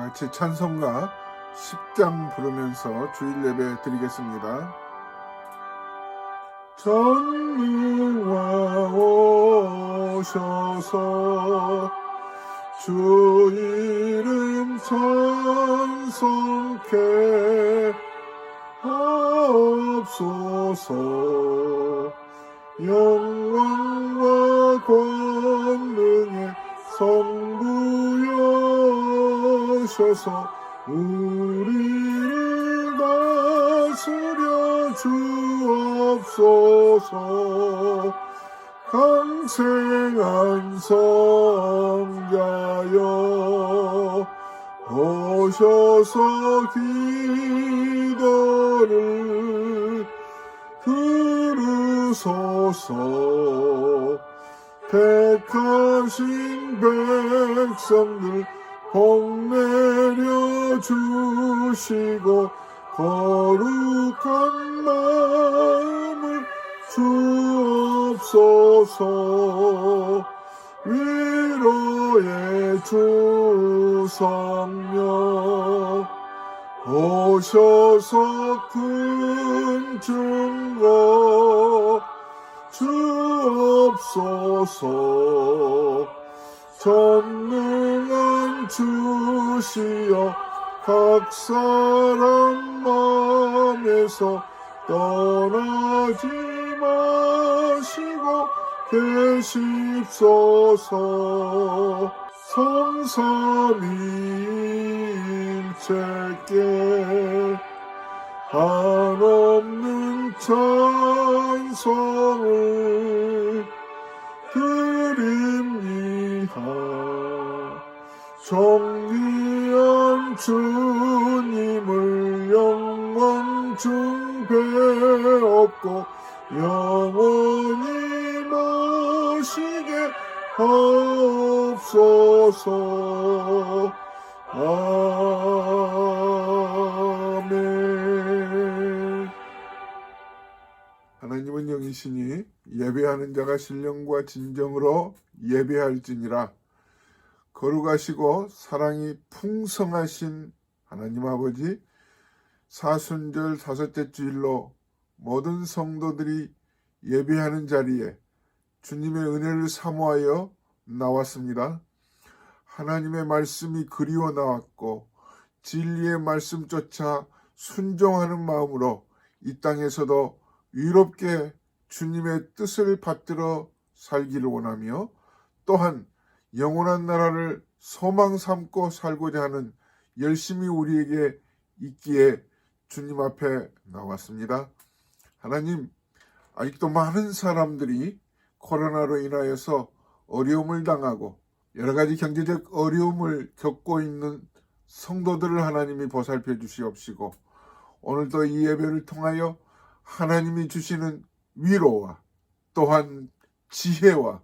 같이 찬송가 10장 부르면서 주일 예배 드리겠습니다. 전능와 오셔서 주 이름 찬송케 하옵소서. 영광과 권능의 성부여셔서 우리를 다스려 주옵소서. 강생한 성자여 오셔서 기도를 들으소서. 택하신 백성들 복내려 주시고 거룩한 마음을 주옵소서. 위로의 주 성령 오셔서 큰 증거 주옵소서. 전능한 주시여 각 사람 마음에서 떠나지 마시고 계십소서. 성삼위일체께 한없는 찬송을 드립니다. 존귀한 주님을 영광 중배없고 영원히 모시게 하옵소서. 아멘. 하나님은 영이시니 예배하는 자가 신령과 진정으로 예배할지니라. 거룩하시고 사랑이 풍성하신 하나님 아버지, 사순절 다섯째 주일로 모든 성도들이 예배하는 자리에 주님의 은혜를 사모하여 나왔습니다. 하나님의 말씀이 그리워 나왔고 진리의 말씀 쫓아 순종하는 마음으로 이 땅에서도 위롭게 주님의 뜻을 받들어 살기를 원하며 또한 영원한 나라를 소망 삼고 살고자 하는 열심이 우리에게 있기에 주님 앞에 나왔습니다. 하나님, 아직도 많은 사람들이 코로나로 인하여서 어려움을 당하고 여러 가지 경제적 어려움을 겪고 있는 성도들을 하나님이 보살펴 주시옵시고 오늘도 이 예배를 통하여 하나님이 주시는 위로와 또한 지혜와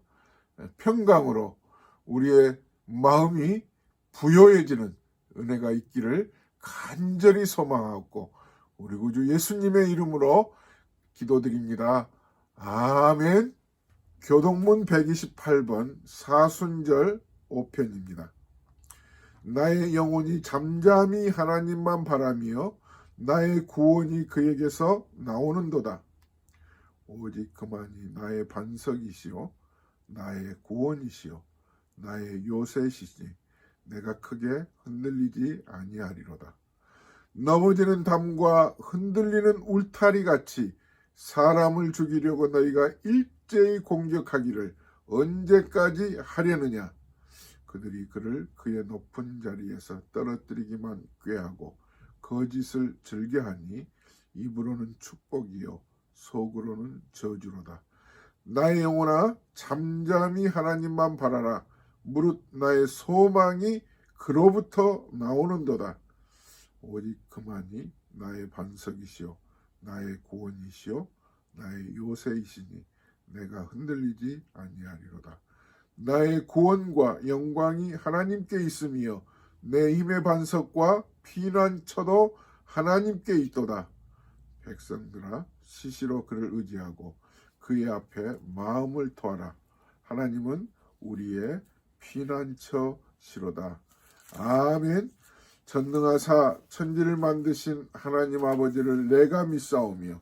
평강으로 우리의 마음이 부요해지는 은혜가 있기를 간절히 소망하고 우리 구주 예수님의 이름으로 기도드립니다. 아멘. 교동문 128번 사순절 5편입니다. 나의 영혼이 잠잠히 하나님만 바라며 나의 구원이 그에게서 나오는도다. 오직 그만이 나의 반석이시오 나의 구원이시오 나의 요새시니 내가 크게 흔들리지 아니하리로다. 넘어지는 담과 흔들리는 울타리 같이 사람을 죽이려고 너희가 일제히 공격하기를 언제까지 하려느냐. 그들이 그를 그의 높은 자리에서 떨어뜨리기만 꾀하고 거짓을 즐겨하니 입으로는 축복이요 속으로는 저주로다. 나의 영혼아 잠잠히 하나님만 바라라. 무릇 나의 소망이 그로부터 나오는도다. 오직 그만이 나의 반석이시오 나의 구원이시오 나의 요새이시니 내가 흔들리지 아니하리로다. 나의 구원과 영광이 하나님께 있으며 내 힘의 반석과 피난처도 하나님께 있도다. 백성들아 시시로 그를 의지하고 그의 앞에 마음을 토하라. 하나님은 우리의 피난처시로다. 아멘. 전능하사 천지를 만드신 하나님 아버지를 내가 믿사오며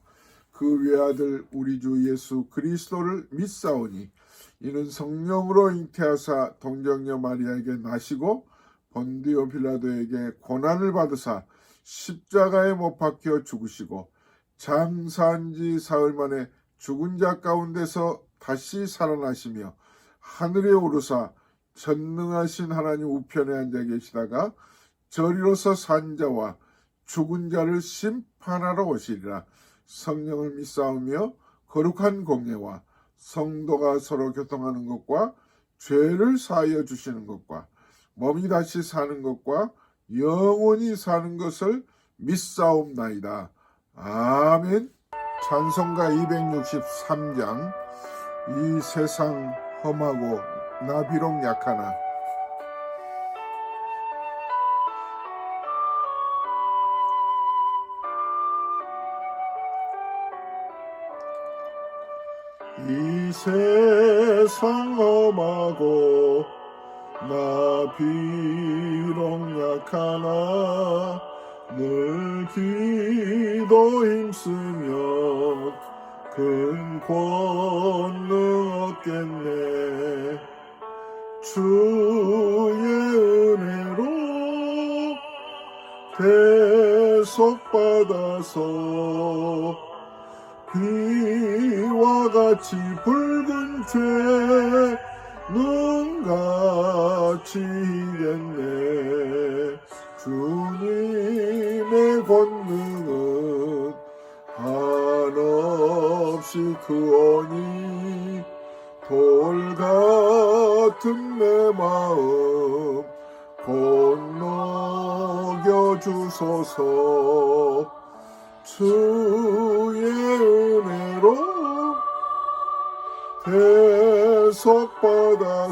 그 외아들 우리 주 예수 그리스도를 믿사오니 이는 성령으로 잉태하사 동정녀 마리아에게 나시고 본디오 빌라도에게 고난을 받으사 십자가에 못 박혀 죽으시고 장사한 지 사흘 만에 죽은 자 가운데서 다시 살아나시며 하늘에 오르사 전능하신 하나님 우편에 앉아 계시다가 저리로서 산 자와 죽은 자를 심판하러 오시리라. 성령을 믿사오며 거룩한 공예와 성도가 서로 교통하는 것과 죄를 사하여 주시는 것과 몸이 다시 사는 것과 영원히 사는 것을 믿사옵나이다. 아멘. 찬송가 263장. 이 세상 험하고 나 비록 약하나 이 세상 험하고 나 비록 약하나 늘 기도 힘쓰면 큰 권능 얻겠네. 주의 은혜로 대속받아서 비와 같이 붉은 죄 눈같이 이겼네. 주님의 권능은 한없이 크오니 돌 같은 내 마음 건너겨 주소서. 주의 은혜로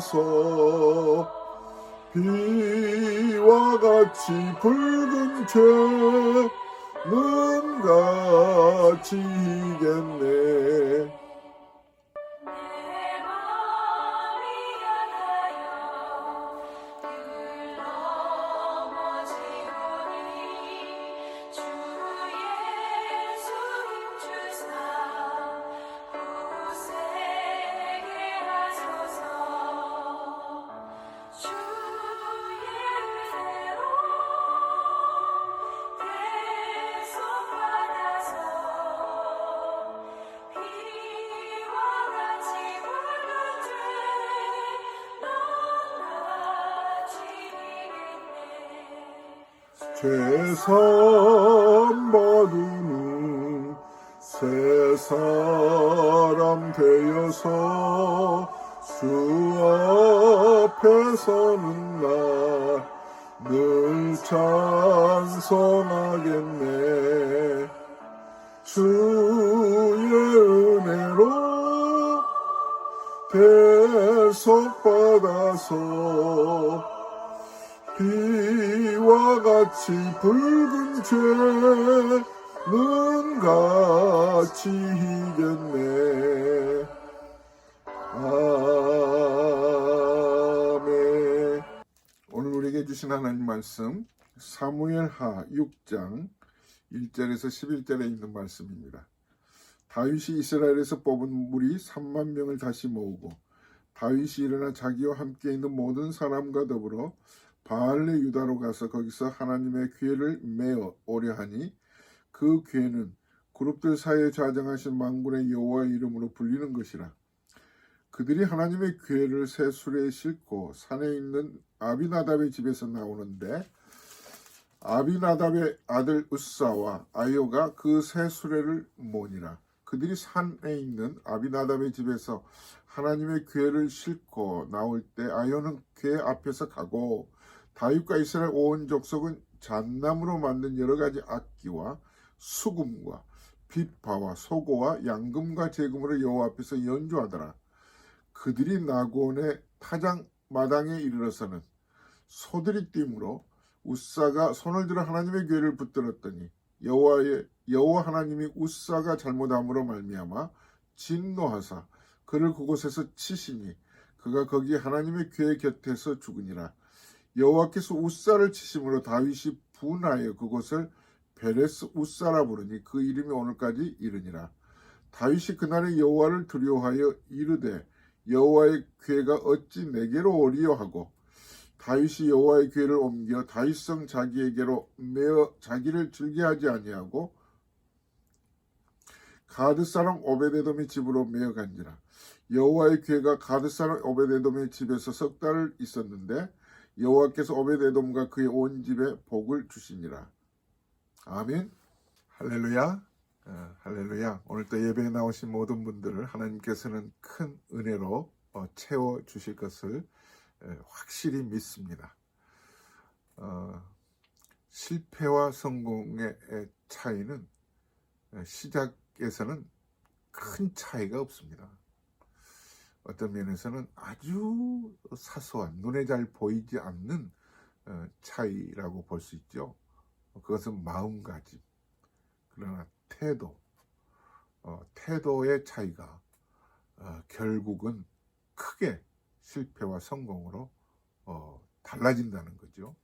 대속받아서 비와 같이 붉은 죄 눈같이 이겼네. 죄산 받은 새 사람 되어서 주 앞에 서는 나 늘 찬송하겠네. 주의 은혜로 대속받아서 비와 같이 붉은 죄 눈같이 이겼네. 아멘. 오늘 우리에게 주신 하나님 말씀 사무엘하 6장 1절에서 11절에 있는 말씀입니다. 다윗이 이스라엘에서 뽑은 무리 3만 명을 다시 모으고 다윗이 일어나 자기와 함께 있는 모든 사람과 더불어 바알레 유다로 가서 거기서 하나님의 괴를 메어 오려 하니 그 괴는 그룹들 사이에 좌정하신 만군의 여호와의 이름으로 불리는 것이라. 그들이 하나님의 괴를 새 수레에 싣고 산에 있는 아비나답의 집에서 나오는데 아비나답의 아들 우사와 아요가 그 새 수레를 모니라. 그들이 산에 있는 아비나답의 집에서 하나님의 괴를 싣고 나올 때 아요는 괴 앞에서 가고 다윗과 이스라엘 온 족속은 잣나무로 만든 여러 가지 악기와 수금과 빗파와 소고와 양금과 제금으로 여호와 앞에서 연주하더라. 그들이 나곤의 타장 마당에 이르러서는 소들이 뛰므로 우사가 손을 들어 하나님의 괴를 붙들었더니 여호와 하나님이 우사가 잘못함으로 말미암아 진노하사 그를 그곳에서 치시니 그가 거기 하나님의 괴 곁에서 죽으니라. 여호와께서 우사를 치심으로 다윗이 분하여 그곳을 베레스 우사라 부르니 그 이름이 오늘까지 이르니라. 다윗이 그날에 여호와를 두려워하여 이르되 여호와의 궤가 어찌 내게로 오리요 하고 다윗이 여호와의 궤를 옮겨 다윗성 자기에게로 메어 자기를 즐겨하지 아니하고 가드 사람 오베데돔의 집으로 메어 간지라. 여호와의 궤가 가드 사람 오베데돔의 집에서 석 달을 있었는데 여호와께서 오베데돔과 그의 온 집에 복을 주시니라. 아멘. 할렐루야. 할렐루야. 오늘 또 예배에 나오신 모든 분들을 하나님께서는 큰 은혜로 채워 주실 것을 확실히 믿습니다. 실패와 성공의 차이는 시작에서는 큰 차이가 없습니다. 어떤 면에서는 아주 사소한 눈에 잘 보이지 않는 차이라고 볼 수 있죠. 그것은 마음가짐, 그러나 태도의 차이가 결국은 크게 실패와 성공으로 달라진다는 거죠.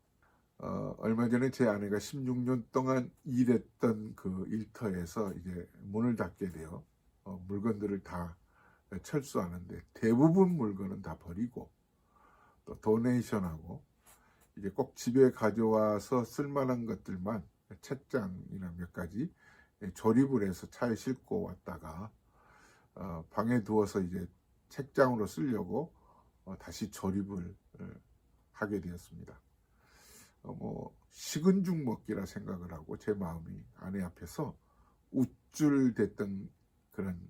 얼마 전에 제 아내가 16년 동안 일했던 그 일터에서 이제 문을 닫게 되어 물건들을 다 철수하는데 대부분 물건은 다 버리고 또 도네이션하고 이제 꼭 집에 가져와서 쓸만한 것들만 책장이나 몇 가지 조립을 해서 차에 싣고 왔다가 방에 두어서 이제 책장으로 쓰려고 다시 조립을 하게 되었습니다. 식은 죽 먹기라 생각을 하고 제 마음이 아내 앞에서 우쭐댔던 그런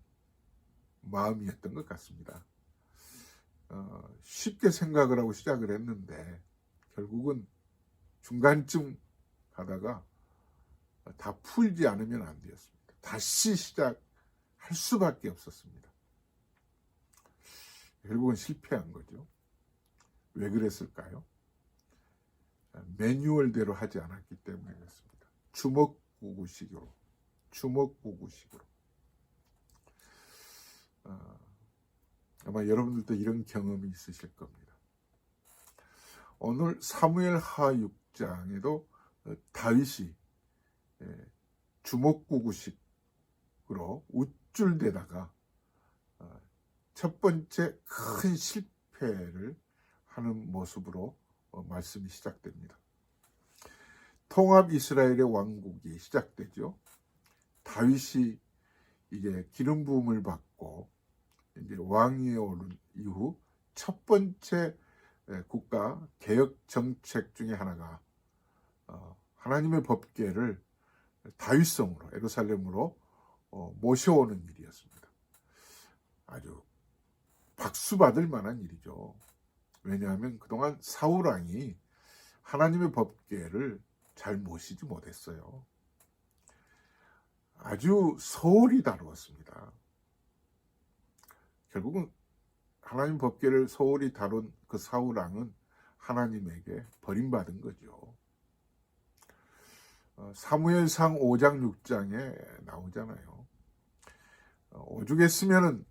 마음이었던 것 같습니다. 쉽게 생각을 하고 시작을 했는데 결국은 중간쯤 가다가 다 풀지 않으면 안 되었습니다. 다시 시작할 수밖에 없었습니다. 결국은 실패한 거죠. 왜 그랬을까요? 매뉴얼대로 하지 않았기 때문에 그렇습니다. 주먹구구식으로. 아마 여러분들도 이런 경험이 있으실 겁니다. 오늘 사무엘하 6장에도 다윗이 주먹구구식으로 우쭐대다가 첫 번째 큰 실패를 하는 모습으로 말씀이 시작됩니다. 통합 이스라엘의 왕국이 시작되죠. 다윗이 이제 기름 부음을 받고 이제 왕위에 오른 이후 첫 번째 국가 개혁 정책 중에 하나가 하나님의 법궤를 다윗성으로 예루살렘으로 모셔오는 일이었습니다. 아주 박수 받을 만한 일이죠. 왜냐하면 그동안 사울 왕이 하나님의 법궤를 잘 모시지 못했어요. 아주 소홀히 다루었습니다. 결국은 하나님 법궤를 소홀히 다룬 그 사울 왕은 하나님에게 버림받은 거죠. 사무엘상 5장 6장에 나오잖아요. 오죽했으면은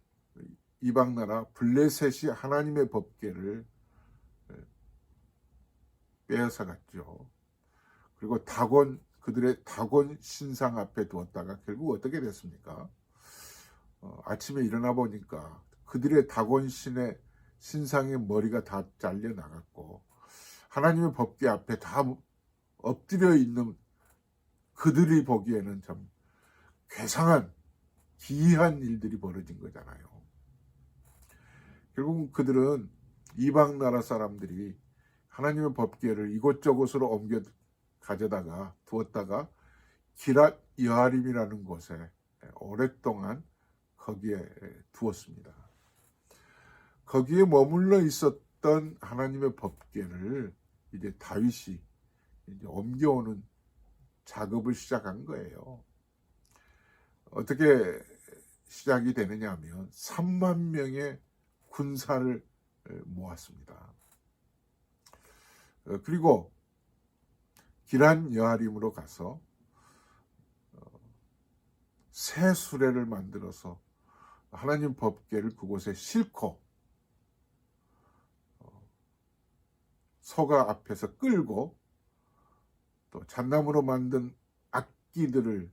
이방 나라 블레셋이 하나님의 법궤를 빼앗아 갔죠. 그리고 그들의 다곤 신상 앞에 두었다가 결국 어떻게 됐습니까? 아침에 일어나 보니까 그들의 다곤 신의 신상의 머리가 다 잘려 나갔고 하나님의 법궤 앞에 다 엎드려 있는 그들이 보기에는 참 괴상한 기이한 일들이 벌어진 거잖아요. 결국 그들은 이방 나라 사람들이 하나님의 법궤를 이곳저곳으로 옮겨 가져다가 두었다가 기랏 여아림이라는 곳에 오랫동안 거기에 두었습니다. 거기에 머물러 있었던 하나님의 법궤를 이제 다윗이 이제 옮겨오는 작업을 시작한 거예요. 어떻게 시작이 되느냐 하면 3만 명의 군사를 모았습니다. 그리고 기란 여아림으로 가서 새 수레를 만들어서 하나님 법궤를 그곳에 싣고 소가 앞에서 끌고 또 잣나무로 만든 악기들을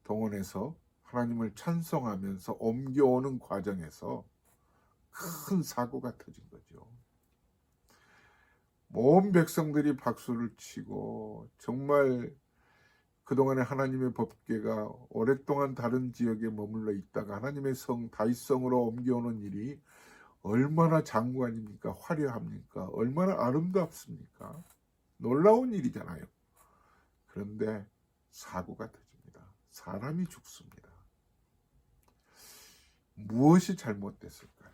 동원해서 하나님을 찬송하면서 옮겨오는 과정에서 큰 사고가 터진 거죠. 온 백성들이 박수를 치고 정말 그동안에 하나님의 법궤가 오랫동안 다른 지역에 머물러 있다가 하나님의 성 다윗성으로 옮겨오는 일이 얼마나 장관입니까? 화려합니까? 얼마나 아름답습니까? 놀라운 일이잖아요. 그런데 사고가 터집니다. 사람이 죽습니다. 무엇이 잘못됐을까요?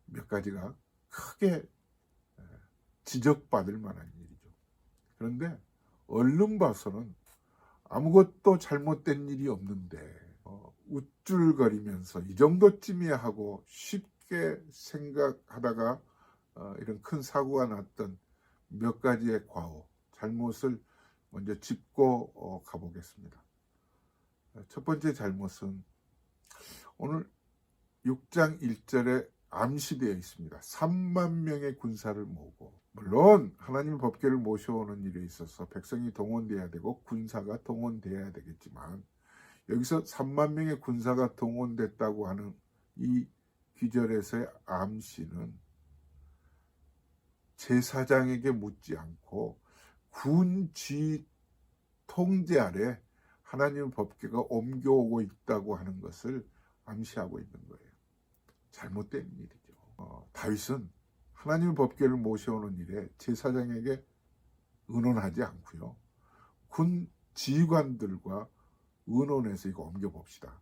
몇 가지가 크게 지적받을 만한 일이죠. 그런데 얼른 봐서는 아무것도 잘못된 일이 없는데 우쭐거리면서 이 정도쯤이야 하고 쉽게 생각하다가 이런 큰 사고가 났던 몇 가지의 과오, 잘못을 먼저 짚고 가보겠습니다. 첫 번째 잘못은 오늘 6장 1절에 암시되어 있습니다. 3만 명의 군사를 모으고, 물론 하나님의 법궤를 모셔오는 일에 있어서 백성이 동원돼야 되고 군사가 동원돼야 되겠지만 여기서 3만 명의 군사가 동원됐다고 하는 이 귀절에서의 암시는 제사장에게 묻지 않고 군지 통제 아래 하나님의 법궤가 옮겨오고 있다고 하는 것을 암시하고 있는 거예요. 잘못된 일이죠. 다윗은 하나님의 법궤를 모셔오는 일에 제사장에게 의논하지 않고요. 군 지휘관들과 의논해서 이거 옮겨봅시다.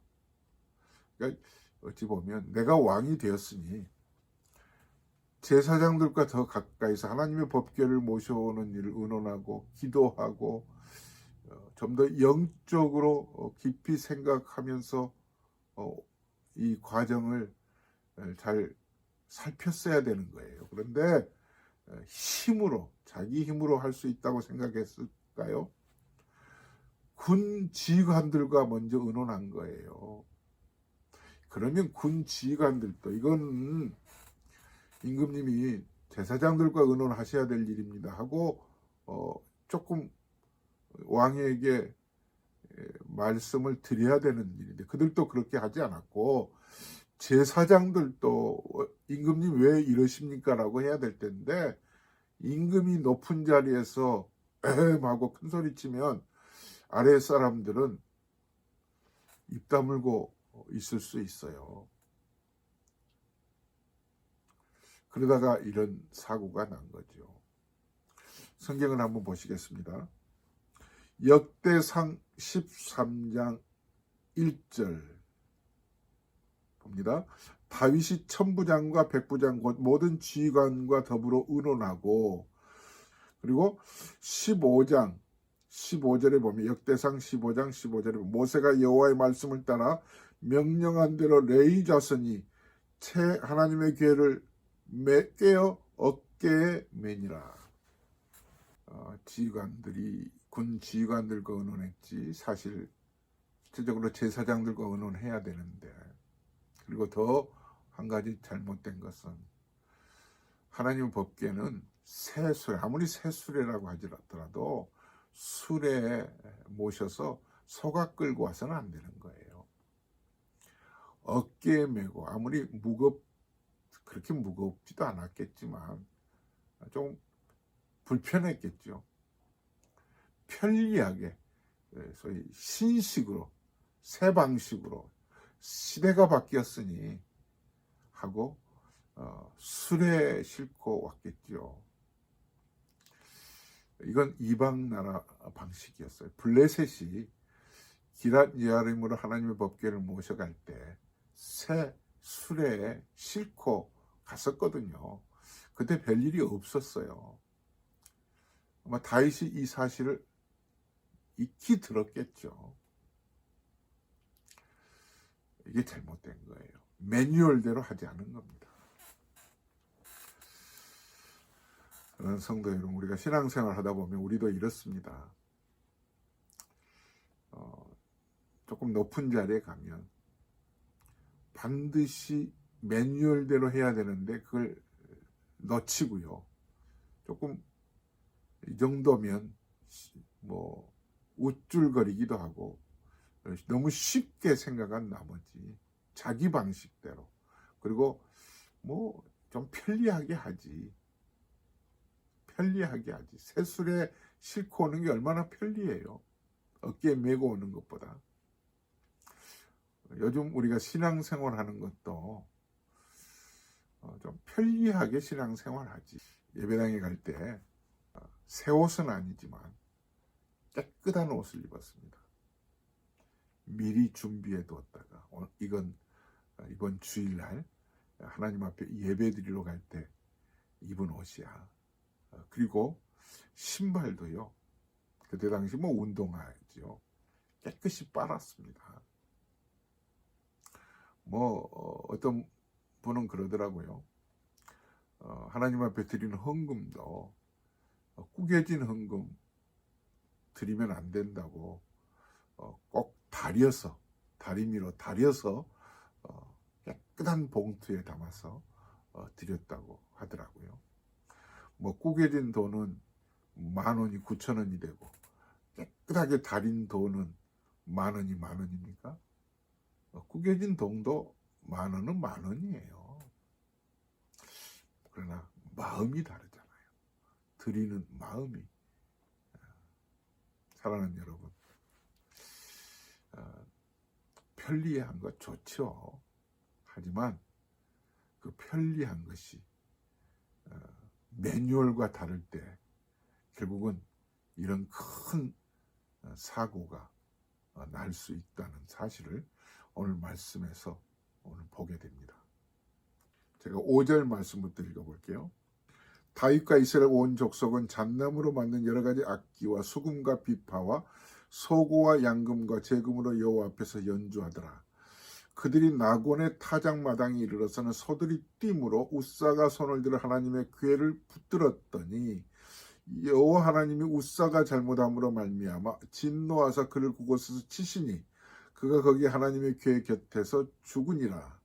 그러니까 어찌 보면 내가 왕이 되었으니 제사장들과 더 가까이서 하나님의 법궤를 모셔오는 일을 의논하고 기도하고 좀 더 영적으로 깊이 생각하면서 이 과정을 잘 살폈어야 되는 거예요. 그런데 자기 힘으로 할 수 있다고 생각했을까요? 군 지휘관들과 먼저 의논한 거예요. 그러면 군 지휘관들도 이건 임금님이 제사장들과 의논하셔야 될 일입니다 하고 조금 왕에게 말씀을 드려야 되는 일인데 그들도 그렇게 하지 않았고 제사장들도 임금님 왜 이러십니까? 라고 해야 될 텐데 임금이 높은 자리에서 하고 큰 소리 치면 아래 사람들은 입 다물고 있을 수 있어요. 그러다가 이런 사고가 난 거죠. 성경을 한번 보시겠습니다. 역대상 13장 1절 봅니다. 다윗이 천부장과 백부장 곧 모든 지휘관과 더불어 의논하고 그리고 15절에 보면 역대상 15장 15절에 보면 모세가 여호와의 말씀을 따라 명령한 대로 레위 자손이 하나님의 궤를 깨어 어깨에 매니라. 군 지휘관들과 의논했지 사실 실질적으로 제사장들과 의논해야 되는데 그리고 더 한 가지 잘못된 것은 하나님의 법궤는 새 수레 아무리 새 수레라고 하더라도 수레에 모셔서 소가 끌고 와서는 안 되는 거예요. 어깨에 메고 아무리 그렇게 무겁지도 않았겠지만 좀 불편했겠죠. 편리하게 소위 신식으로 새 방식으로 시대가 바뀌었으니 하고 수레에 싣고 왔겠죠. 이건 이방 나라 방식이었어요. 블레셋이 기럇 여아림으로 하나님의 법궤를 모셔갈 때 새 수레에 싣고 갔었거든요. 그때 별일이 없었어요. 아마 다윗이 이 사실을 익히 들었겠죠. 이게 잘못된 거예요. 매뉴얼대로 하지 않은 겁니다. 그런 성도 여러분, 우리가 신앙생활 하다 보면 우리도 이렇습니다. 조금 높은 자리에 가면 반드시 매뉴얼대로 해야 되는데 그걸 놓치고요. 조금 이 정도면 뭐 우쭐거리기도 하고 너무 쉽게 생각한 나머지 자기 방식대로, 그리고 뭐 좀 편리하게 하지. 새술에 싣고 오는 게 얼마나 편리해요. 어깨에 메고 오는 것보다. 요즘 우리가 신앙생활 하는 것도 좀 편리하게 신앙생활 하지. 예배당에 갈 때 새 옷은 아니지만 깨끗한 옷을 입었습니다. 미리 준비해 두었다가 이번 주일날 하나님 앞에 예배드리러 갈 때 입은 옷이야. 그리고 신발도요. 그때 당시 뭐 운동화였죠. 깨끗이 빨았습니다. 어떤 분은 그러더라고요. 하나님 앞에 드리는 헌금도 구겨진 헌금 드리면 안 된다고 꼭 다리미로 다려서 깨끗한 봉투에 담아서 드렸다고 하더라고요. 구겨진 돈은 10,000원이 9,000원이 되고 깨끗하게 다린 돈은 10,000원입니까? 구겨진 돈도 10,000원은 10,000원이에요. 그러나 마음이 다르잖아요. 드리는 마음이. 사랑하는 여러분, 편리한 것 좋죠. 하지만 그 편리한 것이 매뉴얼과 다를 때 결국은 이런 큰 사고가 날 수 있다는 사실을 오늘 말씀에서 오늘 보게 됩니다. 제가 5절 말씀부터 읽어볼게요. 다윗과 이스라엘 온 족속은 잣나무로 만든 여러 가지 악기와 수금과 비파와 소고와 양금과 제금으로 여호와 앞에서 연주하더라. 그들이 나곤의 타작마당에 이르러서는 소들이 띠므로 웃사가 손을 들어 하나님의 궤를 붙들었더니 여호와 하나님이 웃사가 잘못함으로 말미암아 진노하사 그를 그곳에서 치시니 그가 거기 하나님의 궤 곁에서 죽으니라.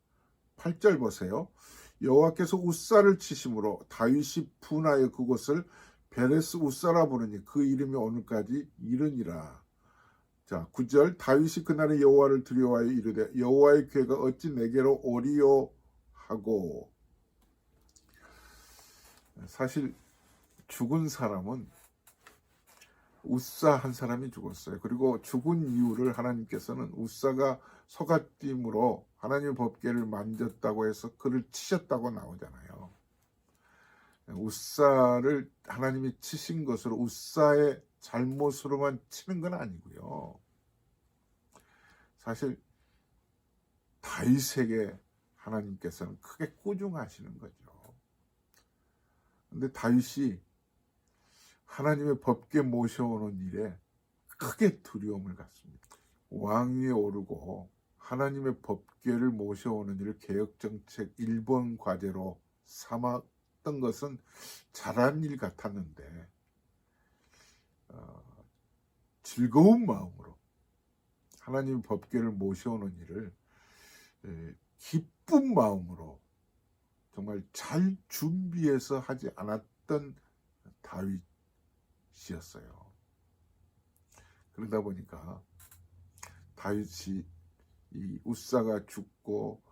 8절 보세요. 여호와께서 웃사를 치심으로 다윗이 분하여 그곳을 베레스 웃사라 부르니 그 이름이 오늘까지 이르니라. 자, 9절. 다윗이 그날에 여호와를 두려워하여 이르되 여호와의 궤가 어찌 내게로 오리요 하고. 사실 죽은 사람은 웃사 한 사람이 죽었어요. 그리고 죽은 이유를 하나님께서는 웃사가 소갓김으로 하나님의 법궤를 만졌다고 해서 그를 치셨다고 나오잖아요. 웃사를 하나님이 치신 것으로 웃사의 잘못으로만 치는 건 아니고요. 사실 다윗에게 하나님께서는 크게 꾸중하시는 거죠. 근데 다윗이 하나님의 법궤 모셔오는 일에 크게 두려움을 갖습니다. 왕위에 오르고 하나님의 법궤를 모셔오는 일을 개혁정책 1번 과제로 삼았던 것은 잘한 일 같았는데 즐거운 마음으로 하나님의 법궤를 모셔오는 일을 기쁜 마음으로 정말 잘 준비해서 하지 않았던 다윗이었어요. 그러다 보니까 다윗이 이 웃사가 죽고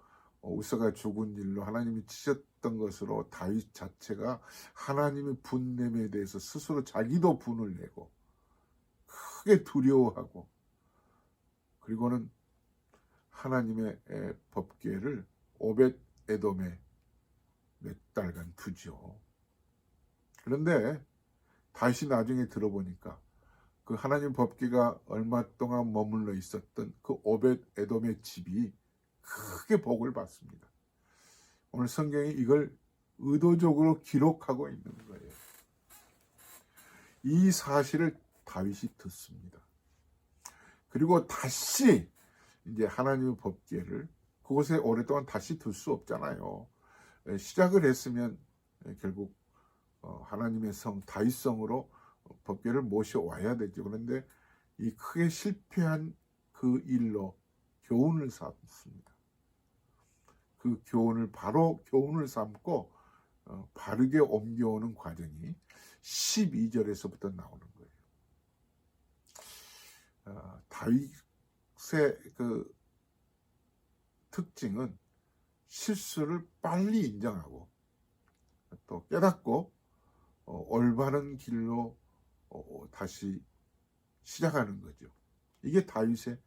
웃사가 죽은 일로 하나님이 치셨던 것으로 다윗 자체가 하나님의 분냄에 대해서 스스로 자기도 분을 내고 크게 두려워하고, 그리고는 하나님의 법궤를 오벳 에돔에 몇 달간 두죠. 그런데 다시 나중에 들어보니까 그 하나님 법궤가 얼마 동안 머물러 있었던 그 오벳 에돔의 집이 크게 복을 받습니다. 오늘 성경이 이걸 의도적으로 기록하고 있는 거예요. 이 사실을 다윗이 듣습니다. 그리고 다시 이제 하나님의 법궤를 그곳에 오랫동안 다시 둘 수 없잖아요. 시작을 했으면 결국 하나님의 성 다윗성으로 법궤를 모셔와야 되죠. 그런데 이 크게 실패한 그 일로 교훈을 삼습니다. 그 교훈을 바로 교훈을 삼고 바르게 옮겨오는 과정이 12절에서부터 나오는 거예요. 다윗의 그 특징은 실수를 빨리 인정하고 또 깨닫고 올바른 길로 다시 시작하는 거죠. 이게 다윗의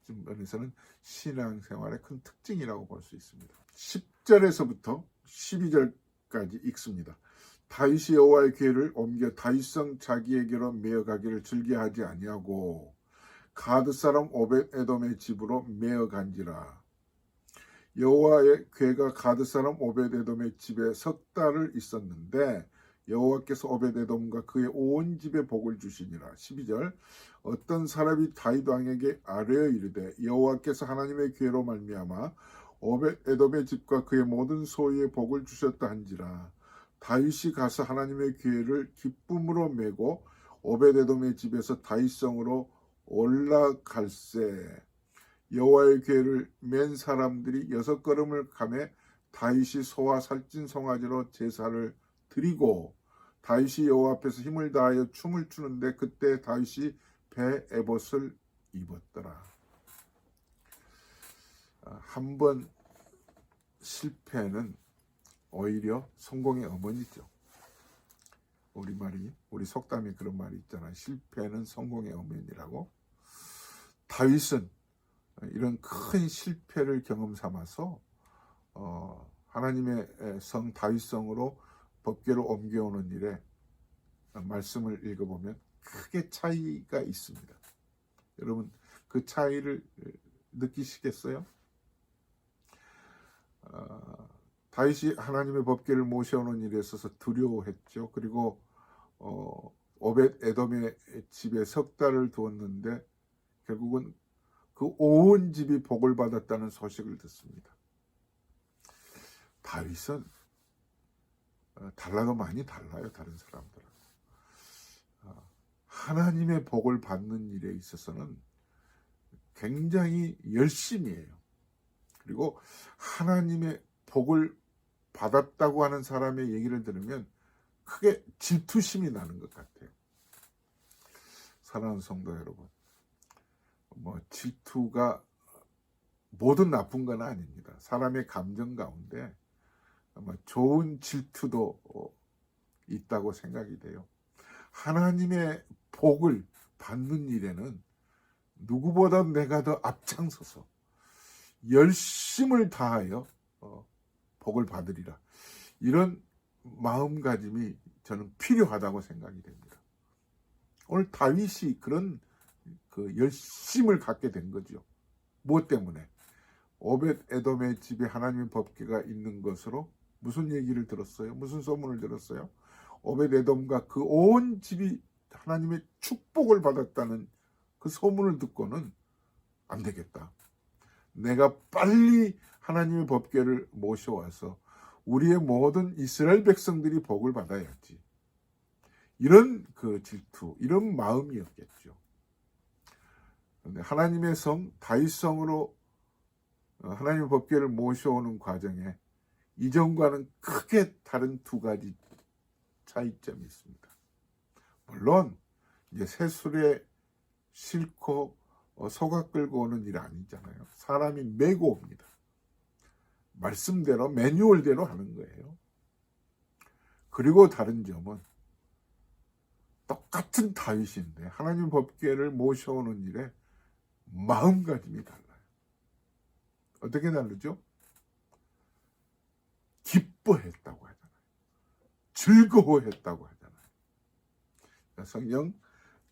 면에서는 신앙생활의 큰 특징이라고 볼 수 있습니다. 10절에서부터 12절까지 읽습니다. 다윗이 여호와의 궤를 옮겨 다윗성 자기에게로 메어가기를 즐겨하지 아니하고 가드 사람 오벳에돔의 집으로 메어간지라. 여호와의 궤가 가드 사람 오벳에돔의 집에 석 달을 있었는데 여호와께서 오벳에돔과 그의 온 집에 복을 주시니라. 12절 어떤 사람이 다윗 왕에게 아뢰어 이르되 여호와께서 하나님의 궤로 말미암아 오벳에돔의 집과 그의 모든 소유에 복을 주셨다 한지라. 다윗이 가서 하나님의 궤를 기쁨으로 메고 오벳에돔의 집에서 다윗성으로 올라갈새 여호와의 궤를 맨 사람들이 6걸음을 가매 다윗이 소와 살찐 송아지로 제사를 드리고 다윗이 여호와 앞에서 힘을 다하여 춤을 추는데 그때 다윗이 배 에봇을 입었더라. 한 번 실패는 오히려 성공의 어머니죠. 우리 속담에 그런 말이 있잖아요. 실패는 성공의 어머니라고. 다윗은 이런 큰 실패를 경험 삼아서 하나님의 성 다윗성으로 법궤를 옮겨오는 일에 말씀을 읽어보면 크게 차이가 있습니다. 여러분 그 차이를 느끼시겠어요? 다윗이 하나님의 법궤를 모셔오는 일에 있어서 두려워했죠. 그리고 오벳에돔의 집에 석 달을 두었는데 결국은 그 온 집이 복을 받았다는 소식을 듣습니다. 다윗은 달라도 많이 달라요. 다른 사람들은. 하나님의 복을 받는 일에 있어서는 굉장히 열심히 해요. 그리고 하나님의 복을 받았다고 하는 사람의 얘기를 들으면 크게 질투심이 나는 것 같아요. 사랑하는 성도 여러분, 질투가 모든 나쁜 건 아닙니다. 사람의 감정 가운데 아마 좋은 질투도 있다고 생각이 돼요. 하나님의 복을 받는 일에는 누구보다 내가 더 앞장서서 열심을 다하여 복을 받으리라. 이런 마음가짐이 저는 필요하다고 생각이 됩니다. 오늘 다윗이 그런 그 열심을 갖게 된 거죠. 무엇 때문에? 오벳에돔의 집에 하나님의 법궤가 있는 것으로 무슨 얘기를 들었어요? 무슨 소문을 들었어요? 오벳에돔과 그 온 집이 하나님의 축복을 받았다는 그 소문을 듣고는 안 되겠다. 내가 빨리 하나님의 법궤를 모셔와서 우리의 모든 이스라엘 백성들이 복을 받아야지. 이런 그 질투, 이런 마음이었겠죠. 그런데 하나님의 성 다윗성으로 하나님의 법궤를 모셔오는 과정에 이전과는 크게 다른 두 가지 차이점이 있습니다. 물론 이제 새술에 싣고 소가 끌고 오는 일이 아니잖아요. 사람이 메고 옵니다. 말씀대로 매뉴얼대로 하는 거예요. 그리고 다른 점은 똑같은 다윗인데 하나님 법궤를 모셔오는 일에 마음가짐이 달라요. 어떻게 다르죠? 기뻐했다고 하잖아요. 즐거워했다고 하잖아요. 성경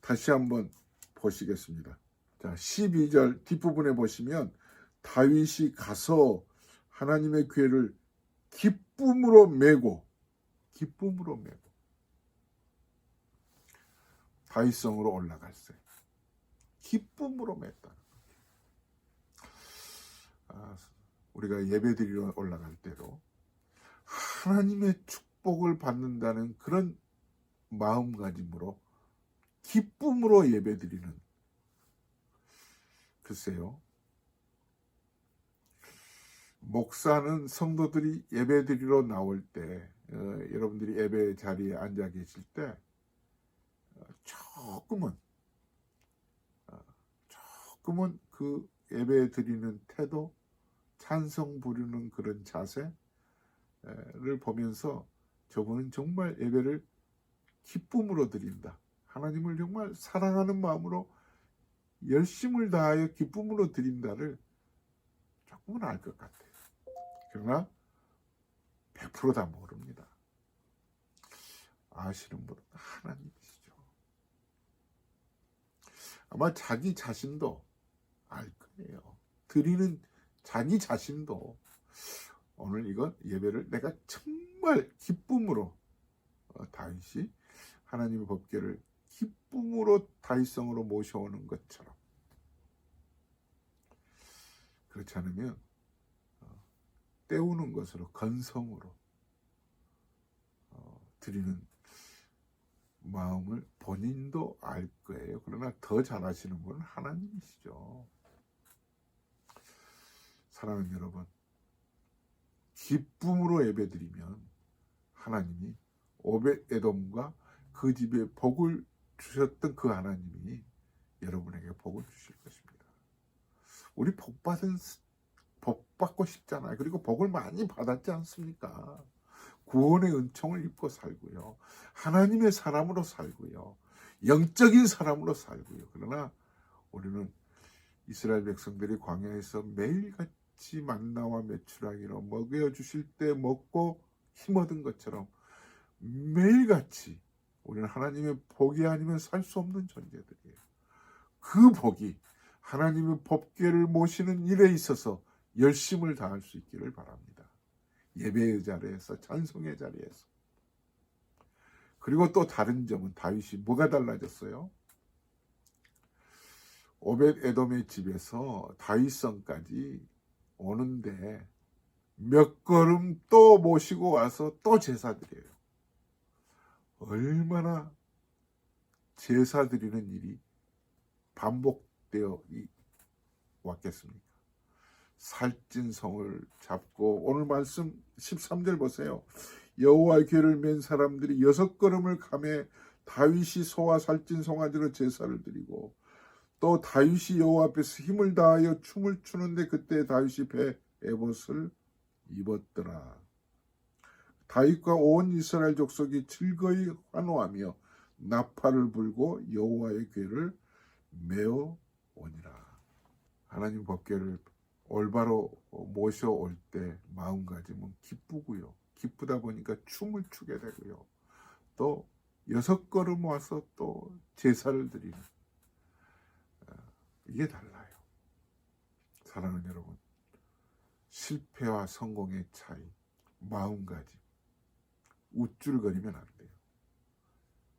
다시 한번 보시겠습니다. 자, 12절 뒷부분에 보시면 다윗이 가서 하나님의 궤를 기쁨으로 메고 다윗성으로 올라갔어요. 기쁨으로 맸다. 우리가 예배드리러 올라갈 때도 하나님의 축복을 받는다는 그런 마음가짐으로 기쁨으로 예배드리는, 글쎄요, 목사는 성도들이 예배드리러 나올 때, 여러분들이 예배 자리에 앉아 계실 때 조금은 그 예배 드리는 태도, 찬송 부르는 그런 자세를 보면서 저분은 정말 예배를 기쁨으로 드린다. 하나님을 정말 사랑하는 마음으로 열심을 다하여 기쁨으로 드린다를 조금은 알 것 같아요. 그러나 100%다 모릅니다. 아시는 분은 하나님이시죠. 아마 자기 자신도 알 거예요. 드리는 자기 자신도 오늘 이건 예배를 내가 정말 기쁨으로 다윗이 하나님의 법궤를 기쁨으로 다윗성으로 모셔오는 것처럼, 그렇지 않으면 때우는 것으로 건성으로 드리는 마음을 본인도 알 거예요. 그러나 더 잘하시는 분은 하나님이시죠. 사랑하는 여러분, 기쁨으로 예배드리면 하나님이 오벳에돔과 그 집에 복을 주셨던 그 하나님이 여러분에게 복을 주실 것입니다. 우리 복 받고 싶잖아요. 그리고 복을 많이 받았지 않습니까? 구원의 은총을 입고 살고요. 하나님의 사람으로 살고요. 영적인 사람으로 살고요. 그러나 우리는 이스라엘 백성들이 광야에서 매일같이 만나와 메추라기로 먹여주실 때 먹고 힘얻은 것처럼 매일같이 우리는 하나님의 복이 아니면 살 수 없는 존재들이에요. 그 복이 하나님의 법궤를 모시는 일에 있어서 열심을 다할 수 있기를 바랍니다. 예배의 자리에서, 찬송의 자리에서. 그리고 또 다른 점은 다윗이 뭐가 달라졌어요? 오벳에돔의 집에서 다윗성까지 오는데 몇 걸음 또 모시고 와서 또 제사드려요. 얼마나 제사드리는 일이 반복되어 왔겠습니까? 살찐 성을 잡고, 오늘 말씀 13절 보세요. 여호와의 궤를 맨 사람들이 6걸음을 가매 다윗이 소와 살찐 송아지로 제사를 드리고, 또 다윗이 여호와 앞에서 힘을 다하여 춤을 추는데 그때 다윗이 배 에봇을 입었더라. 다윗과 온 이스라엘 족속이 즐거이 환호하며 나팔을 불고 여호와의 궤를 메어 오니라. 하나님 법궤를 올바로 모셔올 때 마음가짐은 기쁘고요. 기쁘다 보니까 춤을 추게 되고요. 또 6걸음 와서 또 제사를 드리는, 이게 달라요. 사랑하는 여러분, 실패와 성공의 차이, 마음가짐, 우쭐거리면 안 돼요.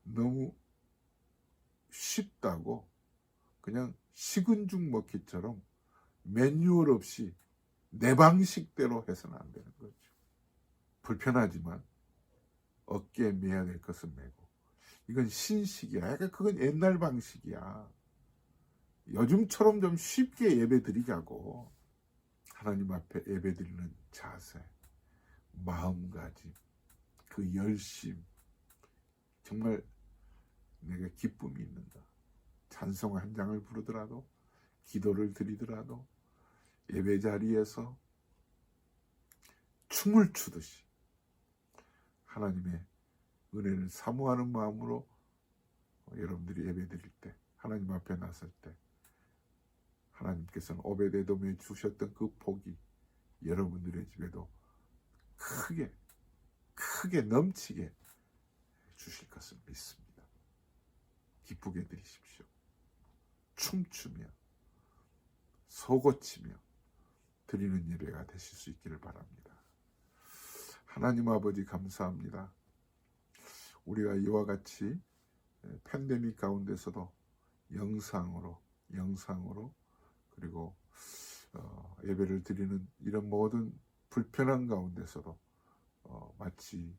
너무 쉽다고 그냥 식은 죽 먹기처럼 매뉴얼 없이 내 방식대로 해서는 안 되는 거죠. 불편하지만 어깨에 매야 될 것은 메고, 이건 신식이야. 그건 옛날 방식이야. 요즘처럼 좀 쉽게 예배 드리자고. 하나님 앞에 예배 드리는 자세, 마음가짐, 그 열심, 정말 내가 기쁨이 있는가. 찬송 한 장을 부르더라도, 기도를 드리더라도 예배 자리에서 춤을 추듯이 하나님의 은혜를 사모하는 마음으로 여러분들이 예배 드릴 때, 하나님 앞에 나설 때 하나님께서는 오벳에돔에 주셨던 그 복이 여러분들의 집에도 크게 넘치게 주실 것을 믿습니다. 기쁘게 드리십시오. 춤추며 소고치며 드리는 예배가 되실 수 있기를 바랍니다. 하나님 아버지 감사합니다. 우리가 이와 같이 팬데믹 가운데서도 영상으로 그리고 예배를 드리는 이런 모든 불편한 가운데서도 마치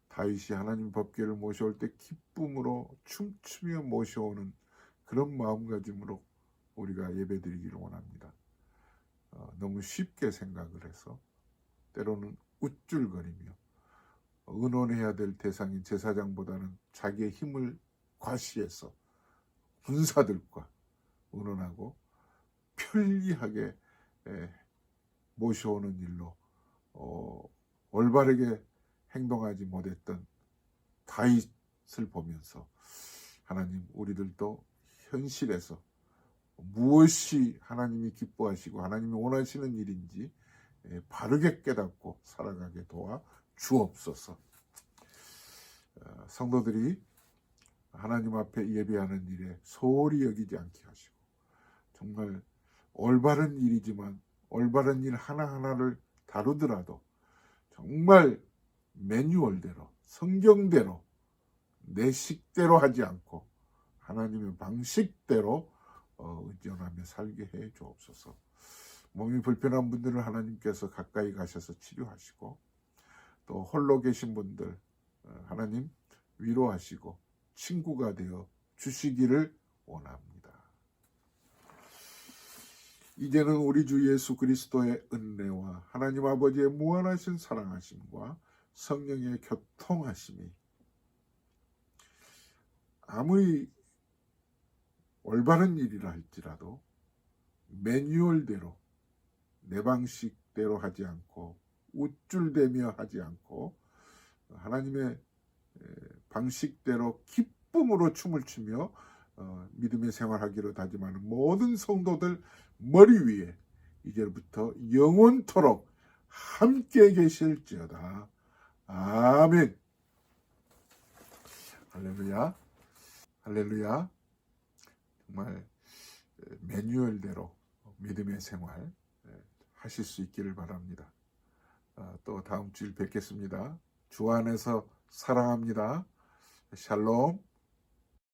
다윗이 하나님 법궤를 모셔올 때 기쁨으로 춤추며 모셔오는 그런 마음가짐으로 우리가 예배드리기를 원합니다. 너무 쉽게 생각을 해서 때로는 우쭐거리며 의논해야 될 대상인 제사장보다는 자기의 힘을 과시해서 군사들과 의논하고 편리하게 모셔오는 일로 올바르게 행동하지 못했던 다윗을 보면서 하나님, 우리들도 현실에서 무엇이 하나님이 기뻐하시고 하나님이 원하시는 일인지 바르게 깨닫고 살아가게 도와 주옵소서. 성도들이 하나님 앞에 예배하는 일에 소홀히 여기지 않게 하시고, 정말 올바른 일이지만 올바른 일 하나하나를 다루더라도 정말 매뉴얼대로, 성경대로, 내 식대로 하지 않고 하나님의 방식대로 의존하며 살게 해 주옵소서. 몸이 불편한 분들은 하나님께서 가까이 가셔서 치료하시고, 또 홀로 계신 분들 하나님 위로하시고 친구가 되어 주시기를 원합니다. 이제는 우리 주 예수 그리스도의 은혜와 하나님 아버지의 무한하신 사랑하심과 성령의 교통하심이 아무리 올바른 일이라 할지라도 매뉴얼대로, 내 방식대로 하지 않고 우쭐대며 하지 않고 하나님의 방식대로 기쁨으로 춤을 추며 믿음의 생활하기로 다짐하는 모든 성도들 머리 위에 이제부터 영원토록 함께 계실지어다. 아멘. 할렐루야. 할렐루야. 정말 매뉴얼대로 믿음의 생활 하실 수 있기를 바랍니다. 또 다음 주일 뵙겠습니다. 주 안에서 사랑합니다. 샬롬.